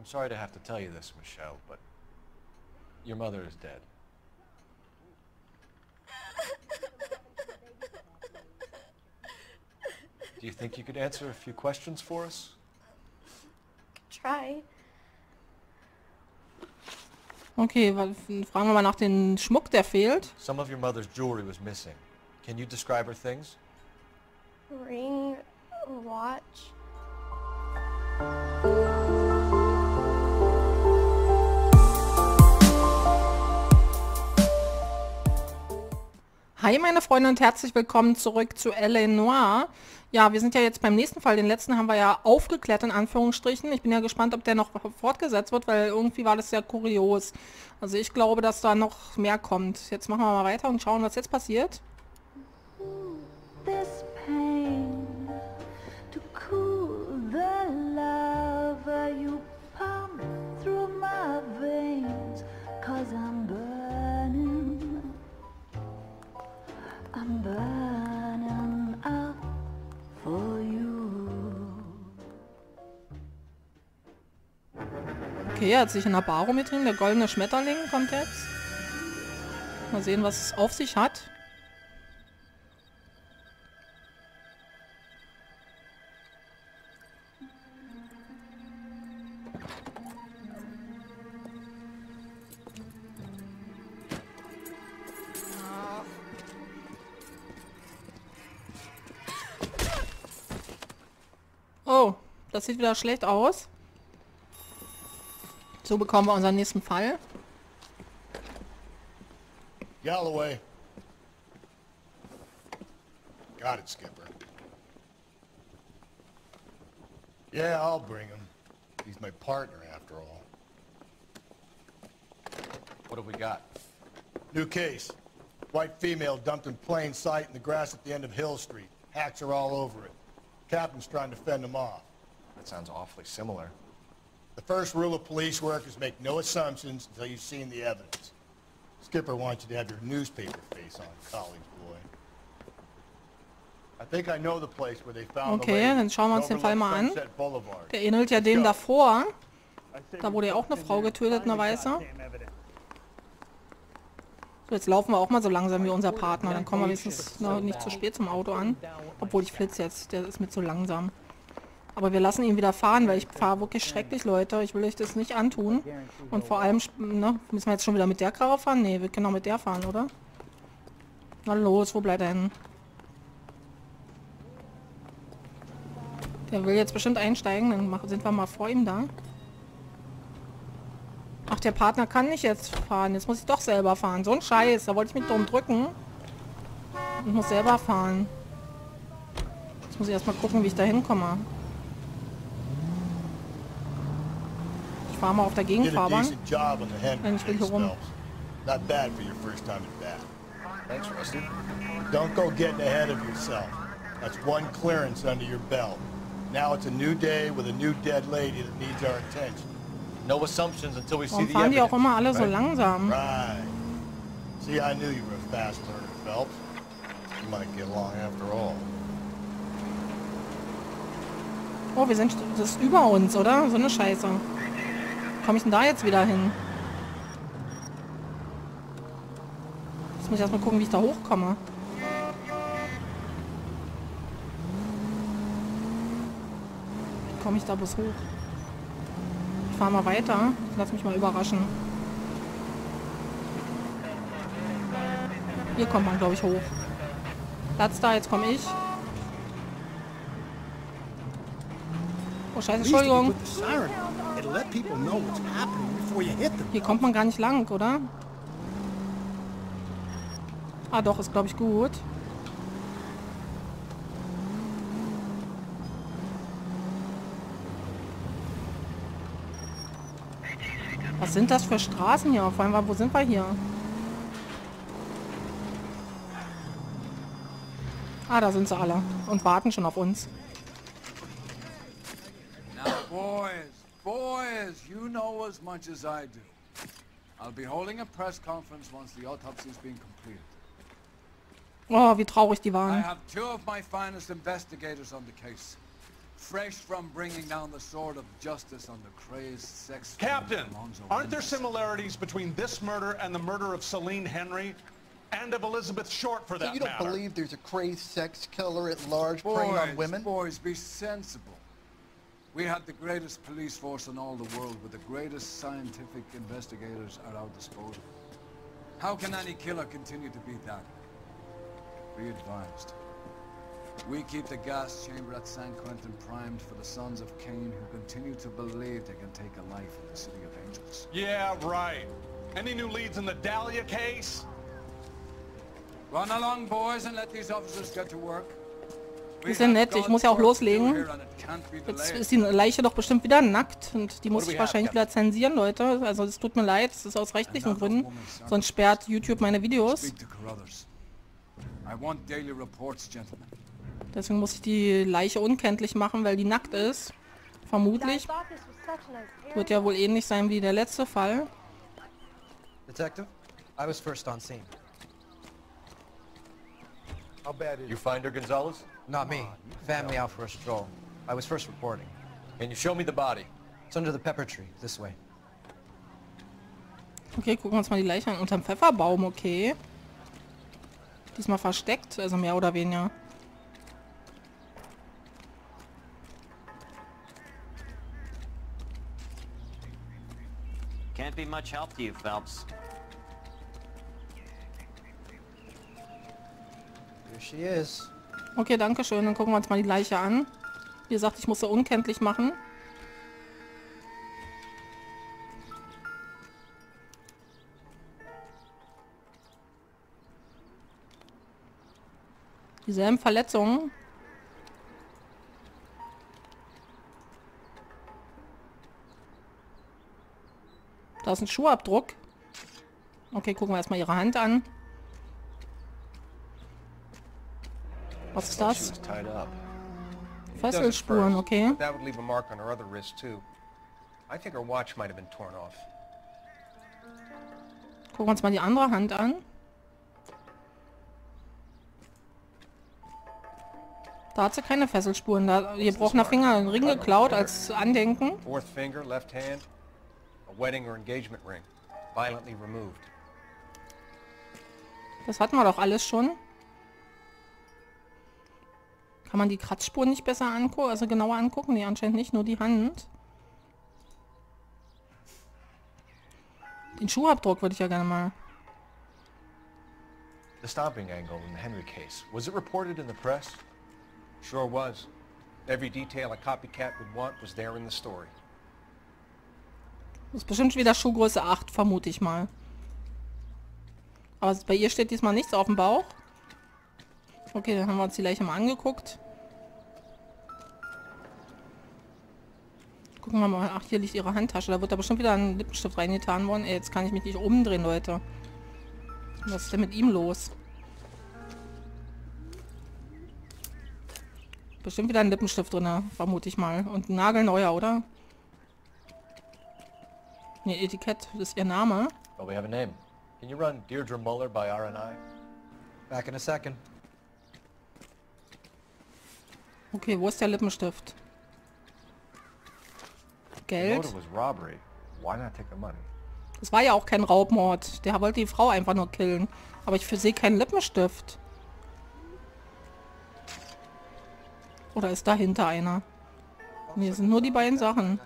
I'm sorry to have to tell you this, Michelle, but your mother is dead. Do you think you could answer a few questions for us? Try. Okay, fragen wir mal nach dem Schmuck, der fehlt. Some of your mother's jewelry was missing. Can you describe her things? Ring, watch. Hi meine Freunde und herzlich willkommen zurück zu Noire. Ja, wir sind ja jetzt beim nächsten Fall. Den letzten haben wir ja aufgeklärt in Anführungsstrichen. Ich bin ja gespannt, ob der noch fortgesetzt wird, weil irgendwie war das sehr kurios. Also ich glaube, dass da noch mehr kommt. Jetzt machen wir mal weiter und schauen, was jetzt passiert. This pain to cool the lava you pump through my veins, 'cause I'm burning up for you. Okay, er hat sich in der Bar rumgetrieben. Der goldene Schmetterling kommt jetzt. Mal sehen, was es auf sich hat. Oh, das sieht wieder schlecht aus. So bekommen wir unseren nächsten Fall. Galloway. Got it, Skipper. Yeah, I'll bring him. He's my partner, after all. What have we got? New case. White female dumped in plain sight in the grass at the end of Hill Street. Hacks are all over it. Captain's trying to fend them off. That sounds awfully similar. The first rule of police work is make no assumptions until you've seen the evidence. Skipper wants you to have your newspaper face on, college boy. I think I know the place where they found the Okay, lady. dann schauen wir uns den Fall mal an. Sunset Boulevard. Der ähnelt ja dem davor. Da wurde ja auch eine Frau getötet, eine Weiße. So, jetzt laufen wir auch mal so langsam wie unser Partner. Dann kommen wir wenigstens noch nicht zu spät zum Auto an. Obwohl ich flitze jetzt, der ist mir zu langsam. Aber wir lassen ihn wieder fahren, weil ich fahre wirklich schrecklich, Leute. Ich will euch das nicht antun. Und vor allem, ne, müssen wir jetzt schon wieder mit der Karre fahren? Ne, wir können auch mit der fahren, oder? Na los, wo bleibt er hin? Der will jetzt bestimmt einsteigen, dann sind wir mal vor ihm da. Ach, der Partner kann nicht jetzt fahren. Jetzt muss ich doch selber fahren. So ein Scheiß. Da wollte ich mich drum drücken. Ich muss selber fahren. Jetzt muss ich erstmal gucken, wie ich da hinkomme. Ich fahre mal auf der Gegenfahrbahn. Nein, ich will hier rum. Not bad for your first time at bat. Thanks, Rusty. Don't go getting ahead of yourself. That's one clearance under your belt. Now it's a new day with a new dead lady that needs our attention. No assumptions until we see Warum the fahren die auch evidence. immer alle so langsam? Right. See, I knew you were a fast learner, Phelps. You might get along after all. Oh, wir sind, das ist über uns, oder? So eine Scheiße. Komme ich denn da jetzt wieder hin? Jetzt muss ich erstmal gucken, wie ich da hochkomme. Wie komme ich da bloß hoch? Ich fahre mal weiter. Lass mich mal überraschen. Hier kommt man, glaube ich, hoch. Platz da, jetzt komme ich. Oh, scheiße, Entschuldigung. Hier kommt man gar nicht lang, oder? Ah, doch, ist, glaube ich, gut. Was sind das für Straßen hier? Vor allem, wo sind wir hier? Ah, da sind sie alle und warten schon auf uns. Now, boys, you know as much as I do. I'll be holding a press conference once the autopsy has been completed. Oh, wie traurig die I waren. have two of my finest investigators on the case. fresh from bringing down the sword of justice on the crazed sex... Captain, aren't there similarities between this murder and the murder of Celine Henry? And of Elizabeth Short, for that So you don't matter. believe there's a crazed sex killer at large preying on women? Boys, be sensible. We have the greatest police force in all the world, with the greatest scientific investigators at our disposal. How can any killer continue to be that? Be advised. We keep the gas chamber at San Quentin primed for the sons of Cain who continue to believe they can take a life in the City of Angels. Yeah, right. Any new leads in the Dahlia case? Run along, boys, and let these officers get to work. Ist ja nett, ich muss ja auch loslegen. Jetzt ist die Leiche doch bestimmt wieder nackt und die muss ich wahrscheinlich wieder zensieren, Leute. Also es tut mir leid, es ist aus rechtlichen Gründen. Sonst sperrt YouTube meine Videos. Deswegen muss ich die Leiche unkenntlich machen, weil die nackt ist. Vermutlich. Wird ja wohl ähnlich sein wie der letzte Fall. Detective, I was first on scene. How bad is You find her, Gonzalez? Not me. Family out for a stroll. I was first reporting. Can you show me the body? It's under the pepper tree, this way. Okay, gucken wir uns mal die Leiche an. Unterm Pfefferbaum, okay. Diesmal versteckt, also mehr oder weniger. Can't be much help to you, Phelps. Here she is. Okay, danke schön. Dann gucken wir uns mal die Leiche an. Wie gesagt, ich muss sie unkenntlich machen. Dieselben Verletzungen. Da ist ein Schuhabdruck. Okay, gucken wir erstmal ihre Hand an. Was ist das? Fesselspuren, okay. That would leave a mark on her other wrist too. I think her watch might have been torn off. Gucken wir uns mal die andere Hand an. Da hat sie keine Fesselspuren. Da gebrochener Finger, ein Ring geklaut als Andenken. Fourth finger, left hand, a wedding or engagement ring, violently removed. Das hatten wir doch alles schon. Kann man die Kratzspuren nicht besser angucken, also genauer angucken? Nee, anscheinend nicht, nur die Hand. Den Schuhabdruck würde ich ja gerne mal. The stomping angle in the Henry case, was it reported in the press? Sure was. Every detail a copycat would want was there in the story. Das ist bestimmt wieder Schuhgröße 8, vermute ich mal. Aber bei ihr steht diesmal nichts auf dem Bauch. Okay, dann haben wir uns die Leiche mal angeguckt. Gucken wir mal. Ach, hier liegt ihre Handtasche. Da wird da bestimmt wieder ein Lippenstift reingetan worden. Ey, jetzt kann ich mich nicht umdrehen, Leute. Was ist denn mit ihm los? Bestimmt wieder ein Lippenstift drin, vermute ich mal. Und ein nagelneuer, oder? Ne, Etikett, das ist ihr Name. Well, we have a name. Can you run Deirdre Muller by RNI? Back in a second. Okay, wo ist der Lippenstift? Geld? The motive was robbery. Why not take the money? Das war ja auch kein Raubmord. Der wollte die Frau einfach nur killen. Aber ich sehe keinen Lippenstift. Oder ist dahinter einer? Nee, es sind nur die beiden Sachen.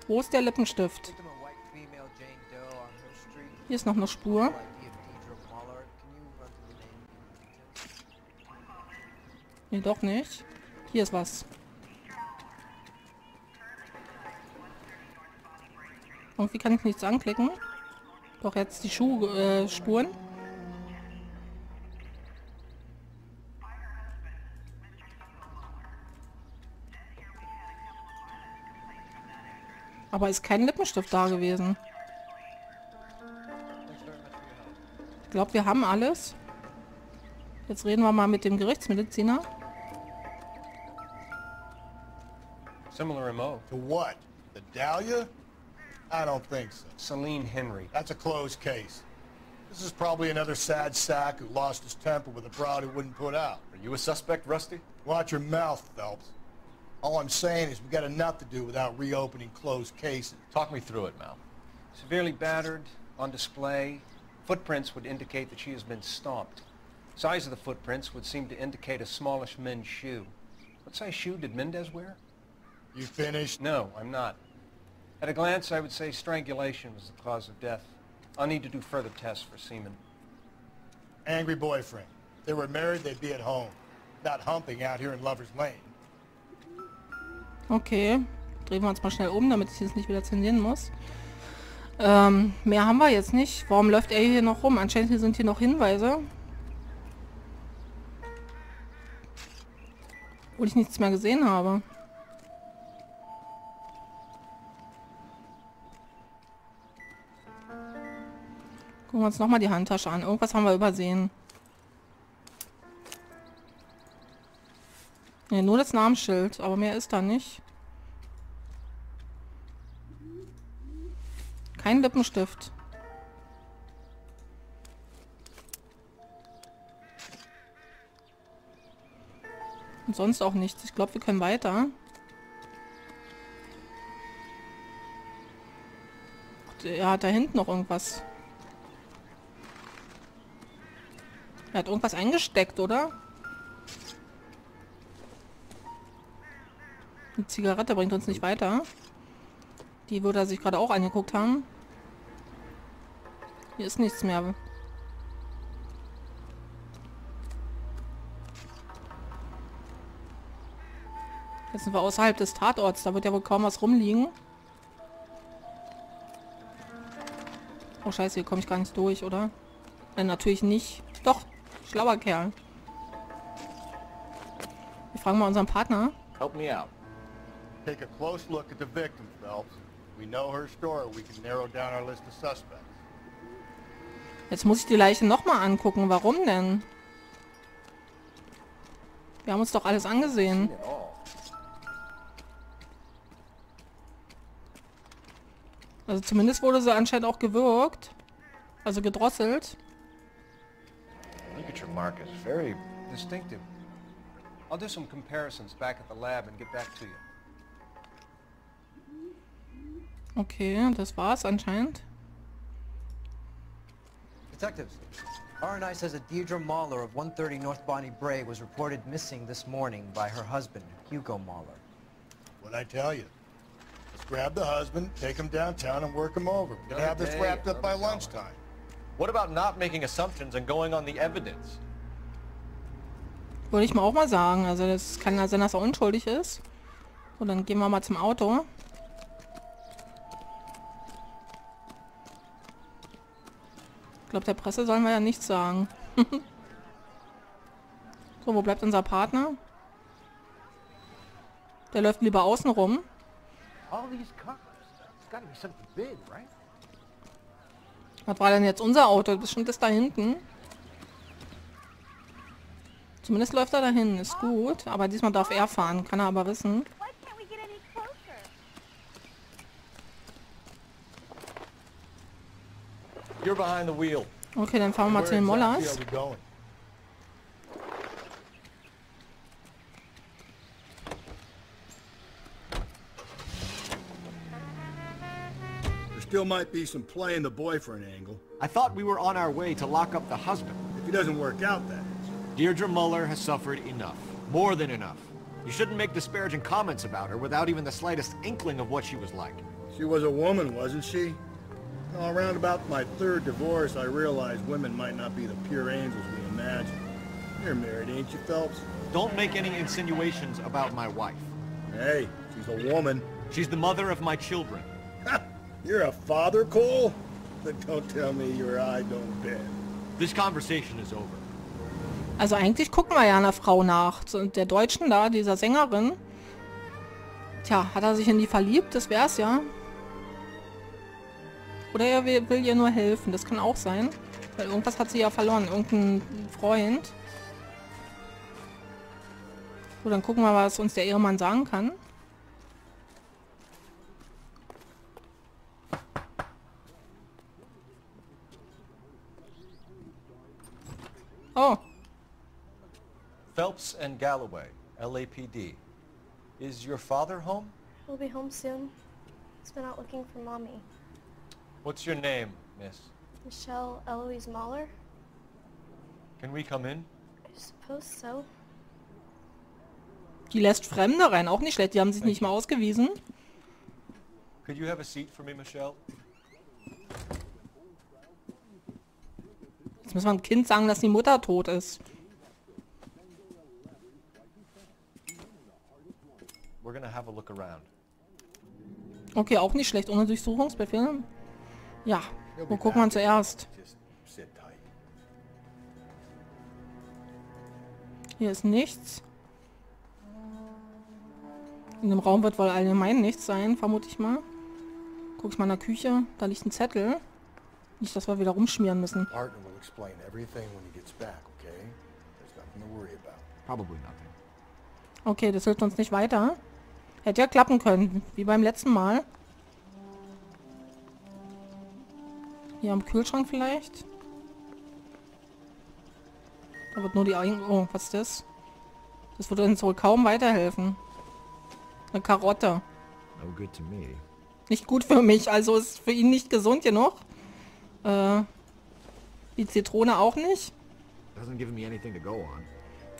Wo ist der Lippenstift? Hier ist noch eine Spur. Nee, doch nicht. Hier ist was. Irgendwie kann ich nichts anklicken. Doch jetzt die Schuhspuren. Aber ist kein Lippenstift da gewesen. Ich glaube, wir haben alles. Jetzt reden wir mal mit dem Gerichtsmediziner. Similar MO. To what? The Dahlia? I don't think so. Celine Henry. That's a closed case. This is probably another sad sack who lost his temper with a bride who wouldn't put out. Are you a suspect, Rusty? Watch your mouth, Phelps. All I'm saying is we got enough to do without reopening closed cases. Talk me through it, Mal. Severely battered, on display. Footprints would indicate that she has been stomped. Size of the footprints would seem to indicate a smallish men's shoe. What size shoe did Mendez wear? You finished? No, I'm not. At a glance, I would say strangulation was the cause of death. I'll need to do further tests for semen. Angry boyfriend. If they were married, they'd be at home. Not humping out here in Lover's Lane. Okay, drehen wir uns mal schnell um, damit ich jetzt nicht wieder zensieren muss. Mehr haben wir jetzt nicht. Warum läuft er hier noch rum? Anscheinend sind hier noch Hinweise. Obwohl ich nichts mehr gesehen habe. Gucken wir uns nochmal die Handtasche an. Irgendwas haben wir übersehen. Ne, nur das Namensschild, aber mehr ist da nicht. Kein Lippenstift. Und sonst auch nichts. Ich glaube, wir können weiter. Er hat da hinten noch irgendwas. Er hat irgendwas eingesteckt, oder? Die Zigarette bringt uns nicht weiter. Die würde er sich gerade auch angeguckt haben. Hier ist nichts mehr. Jetzt sind wir außerhalb des Tatorts. Da wird ja wohl kaum was rumliegen. Oh scheiße, hier komme ich gar nicht durch, oder? Natürlich nicht. Doch, schlauer Kerl. Wir fragen mal unseren Partner. Help me out. Take a close look at the victim, Phelps. We know her story. We can narrow down our list of suspects. Jetzt muss ich die Leiche nochmal angucken. Warum denn? Wir haben uns doch alles angesehen. Also zumindest wurde sie anscheinend auch gewürgt. Also gedrosselt. Look at your markers. Very distinctive. I'll do some comparisons back at the lab and get back to you. Okay, das war's anscheinend. Detectives, R&I says that Deirdre Mahler of 130 North Bonnie Bray was reported missing this morning by her husband, Hugo Mahler. What'd I tell you? Let's grab the husband, take him downtown, and work him over. We can have this wrapped up by lunchtime. What about not making assumptions and going on the evidence? Würde ich mal auch mal sagen. Also das kann ja sein, dass er unschuldig ist. Und dann gehen wir mal zum Auto. Ich glaube, der Presse sollen wir ja nichts sagen. So, wo bleibt unser Partner? Der läuft lieber außen rum. Was war denn jetzt unser Auto? Bestimmt ist da hinten. Zumindest läuft er dahin. Ist gut. Aber diesmal darf er fahren. Kann er aber wissen. You're behind the wheel. Okay, dann fahren wir mal zu den Mollers. There still might be some play in the boyfriend angle. I thought we were on our way to lock up the husband. If he doesn't work out, that is. Deirdre Muller has suffered enough. More than enough. You shouldn't make disparaging comments about her without even the slightest inkling of what she was like. She was a woman, wasn't she? Well, around about my third divorce, I realized women might not be the pure angels we imagine. You're married, ain't you, Phelps? Don't make any insinuations about my wife. Hey, she's a woman. She's the mother of my children. You're a father, Cole? Then don't tell me your eye don't bend. This conversation is over. Also eigentlich gucken wir ja einer Frau nach. Der Deutschen da, dieser Sängerin. Tja, hat er sich in die verliebt? Das wär's ja. Oder er will ihr nur helfen. Das kann auch sein. Weil irgendwas hat sie ja verloren. Irgendein Freund. So, dann gucken wir mal, was uns der Ehemann sagen kann. Oh. Phelps and Galloway. LAPD. Is your father home? He'll be home soon. He's been out looking for Mommy. What's your name, miss? Michelle Eloise Mahler? Can we come in? I suppose so. Die lässt Fremde rein, auch nicht schlecht. Die haben sich nicht mal ausgewiesen. Could you have a seat for me, Michelle? Jetzt muss man dem Kind sagen, dass die Mutter tot ist. We're gonna have a look around. Okay, auch nicht schlecht. Ohne Durchsuchungsbefehl. Ja, wo gucken wir zuerst? Hier ist nichts. In dem Raum wird wohl allgemein nichts sein, vermute ich mal. Guck ich mal in der Küche. Da liegt ein Zettel. Nicht, dass wir wieder rumschmieren müssen. Probably nothing. Okay, das hilft uns nicht weiter. Hätte ja klappen können, wie beim letzten Mal. Hier am Kühlschrank vielleicht. Da wird nur die... Oh, was ist das? Das würde uns wohl kaum weiterhelfen. Eine Karotte. No good to me. Nicht gut für mich, also ist für ihn nicht gesund genug. Die Zitrone auch nicht. Doesn't give me anything to go on.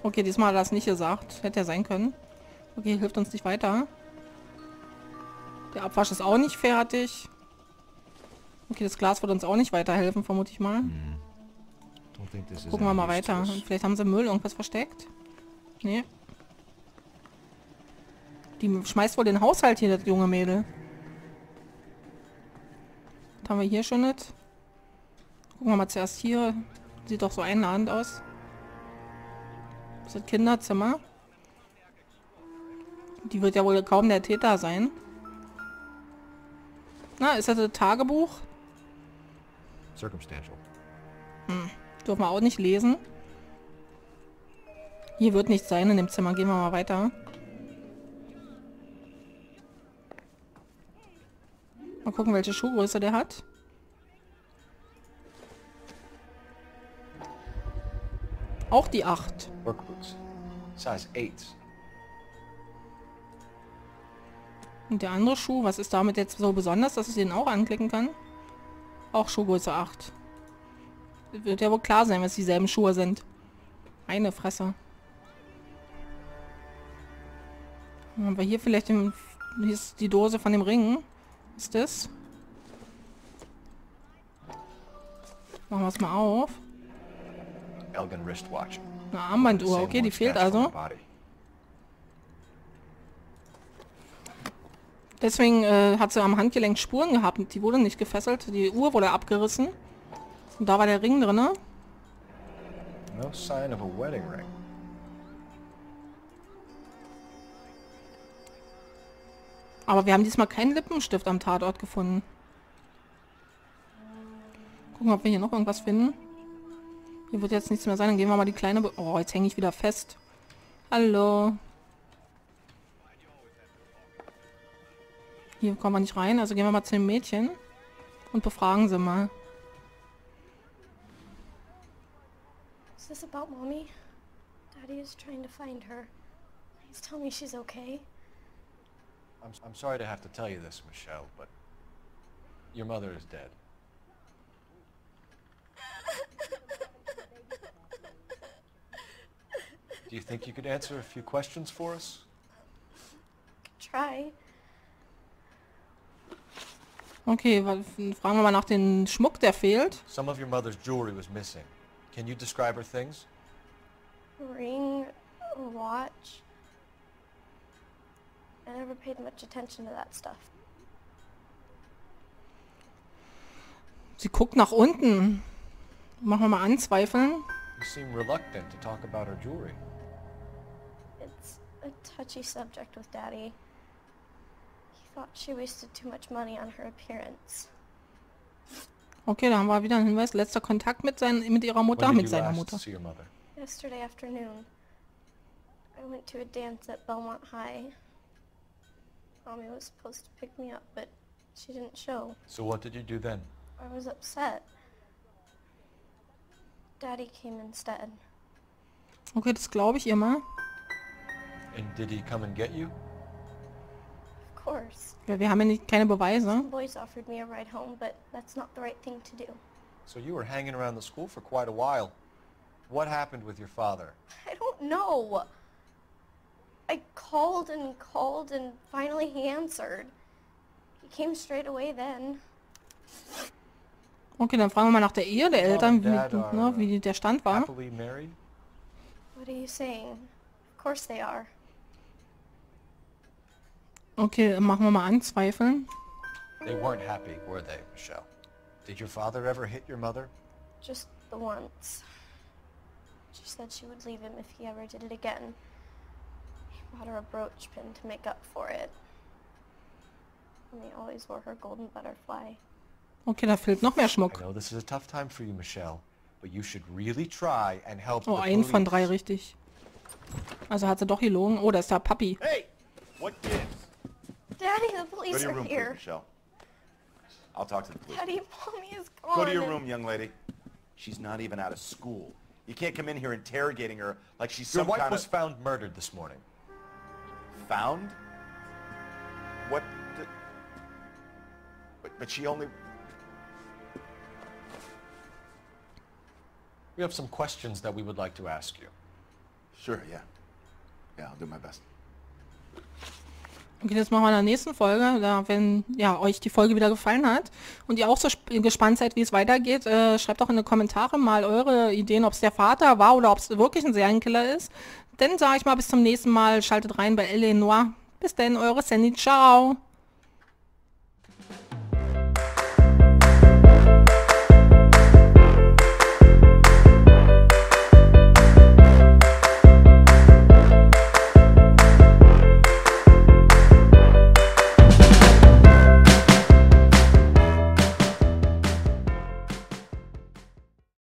Okay, diesmal hat er das nicht gesagt. Hätte er sein können. Okay, hilft uns nicht weiter. Der Abwasch ist auch nicht fertig. Okay, das Glas wird uns auch nicht weiterhelfen, vermute ich mal. Gucken wir mal weiter. Vielleicht haben sie Müll irgendwas versteckt. Nee. Die schmeißt wohl den Haushalt hier, das junge Mädel. Was haben wir hier schon nicht? Gucken wir mal zuerst hier. Sieht doch so einladend aus. Das ist das Kinderzimmer. Die wird ja wohl kaum der Täter sein. Na, ist das ein Tagebuch? Circumstantial. Dürfen wir auch nicht lesen. Hier wird nichts sein in dem Zimmer. Gehen wir mal weiter. Mal gucken, welche Schuhgröße der hat. Auch die 8. Workboots. Size 8. Und der andere Schuh, was ist damit jetzt so besonders, dass ich den auch anklicken kann? Auch Schuhgröße 8. Wird ja wohl klar sein, wenn es dieselben Schuhe sind. Eine Fresse. Haben wir hier vielleicht hier ist die Dose von dem Ring. Was ist das? Machen wir es mal auf. Elgin wristwatch. Eine Armbanduhr, okay, die fehlt also. Deswegen hat sie am Handgelenk Spuren gehabt. Die wurde nicht gefesselt. Die Uhr wurde abgerissen. Und da war der Ring drin. No sign of a wedding ring. Aber wir haben diesmal keinen Lippenstift am Tatort gefunden. Gucken, ob wir hier noch irgendwas finden. Hier wird jetzt nichts mehr sein. Dann gehen wir mal die kleine... Oh, jetzt hänge ich wieder fest. Hallo. Hier kommen wir nicht rein. Also gehen wir mal zu dem Mädchen. Und befragen sie mal. Is this about Mommy? Daddy is trying to find her. Please tell me she's okay. I'm sorry to have to tell you this, Michelle, but your mother is dead. Do you think you could answer a few questions for us? Try. Okay, fragen wir mal nach dem Schmuck, der fehlt. Some of your mother's jewelry was missing. Can you describe her things? Ring, watch. I never paid much attention to that stuff. Sie guckt nach unten. Machen wir mal anzweifeln. You seem reluctant to talk about her jewelry. It's a touchy subject with Daddy. He thought she wasted too much money on her appearance. Okay, da haben wir wieder einen Hinweis. Letzter Kontakt mit ihrer Mutter, mit seiner Mutter. Yesterday afternoon, I went to a dance at Belmont High. Mommy was supposed to pick me up, but she didn't show. So what did you do then? I was upset. Daddy came instead. Okay, das glaube ich ihr mal. And did he come and get you? Of course. Ja, wir haben ja nicht, keine Beweise. Some boys offered me a ride home, but that's not the right thing to do. So you were hanging around the school for quite a while. What happened with your father? I don't know. I called and finally he answered. He came straight away then. Okay, dann fragen wir mal nach der Ehe der Eltern, Dad wie, are, ne, wie der Stand war. Happily married? What are you saying? Of course they are. Okay, machen wir mal anzweifeln. They weren't happy, were they, Michelle? Did your father ever hit your mother? Just the once. She said she would leave him if he ever did it again. He bought her a brooch pin to make up for it. And they always wore her golden butterfly. Okay, da fehlt noch mehr I Schmuck. know this is a tough time for you, Michelle, but you should really try and help Oh, the einen von police. 3 richtig. Also hat sie doch gelogen. Oh, da ist der Papi. Hey! What gives? Daddy, the Go police to your are room, please, here. Michelle. I'll talk to the police. Daddy, Mommy is gone. Go to your room, young lady. She's not even out of school. You can't come in here interrogating her like she's Your some wife kind was of... found murdered this morning. Found? What the... But she only... We have some questions that we would like to ask you. Sure, yeah. Yeah, I'll do my best. Okay, das machen wir in der nächsten Folge. Da, wenn ja, euch die Folge wieder gefallen hat und ihr auch so gespannt seid, wie es weitergeht, schreibt auch in die Kommentare mal eure Ideen, ob es der Vater war oder ob es wirklich ein Serienkiller ist. Dann sage ich mal bis zum nächsten Mal. Schaltet rein bei Noire. Bis dann, eure Sandy. Ciao.